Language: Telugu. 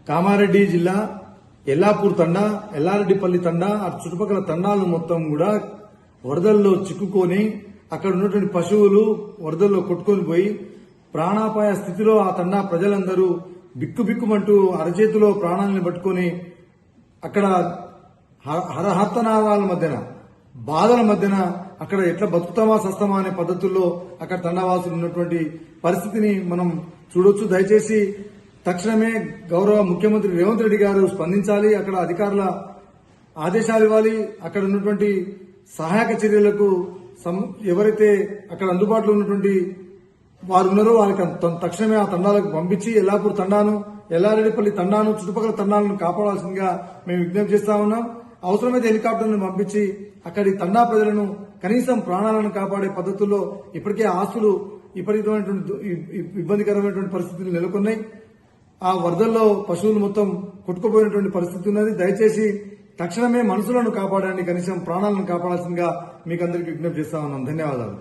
కామారెడ్డి జిల్లా ఎల్లాపూర్ తండా, ఎల్లారెడ్డిపల్లి తండా, ఆ చుట్టుపక్కల తండాలు మొత్తం కూడా వరదల్లో చిక్కుకొని అక్కడ ఉన్నటువంటి పశువులు వరదల్లో కొట్టుకొని పోయి ప్రాణాపాయ స్థితిలో ఆ తండా ప్రజలందరూ బిక్కుబిక్కుమంటూ అరచేతిలో ప్రాణాలను పట్టుకొని అక్కడ హరహత్తనాదాల మధ్యన బాధల మధ్యన అక్కడ ఎట్లా బతుకుతామా సస్తామా అనే పద్ధతుల్లో అక్కడ తండావాసులు ఉన్నటువంటి పరిస్థితిని మనం చూడొచ్చు. దయచేసి తక్షణమే గౌరవ ముఖ్యమంత్రి రేవంత్ రెడ్డి గారు స్పందించాలి. అక్కడ అధికారుల ఆదేశాలు ఇవ్వాలి. అక్కడ ఉన్నటువంటి సహాయక చర్యలకు ఎవరైతే అక్కడ అందుబాటులో ఉన్నటువంటి వారు ఉన్నారో వాళ్ళకి తక్షణమే ఆ తండాలకు పంపించి ఎల్లాపూర్ తండాను, ఎల్లారెడ్డిపల్లి తండాను, చుట్టుపక్కల తండాలను కాపాడాల్సిందిగా మేము విజ్ఞప్తి చేస్తా ఉన్నాం. అవసరమైతే హెలికాప్టర్లను పంపించి అక్కడి తండా ప్రజలను కనీసం ప్రాణాలను కాపాడే పద్ధతుల్లో ఇప్పటికే ఆస్తులు విపరీతమైనటువంటి ఇబ్బందికరమైనటువంటి పరిస్థితులు నెలకొన్నాయి. ఆ వరదల్లో పశువులు మొత్తం కొట్టుకుపోయినటువంటి పరిస్థితి ఉన్నది. దయచేసి తక్షణమే మనుషులను కాపాడండి, కనీసం ప్రాణాలను కాపాడాల్సిందిగా మీకు అందరికీ విజ్ఞప్తి చేస్తా ఉన్నాం. ధన్యవాదాలు.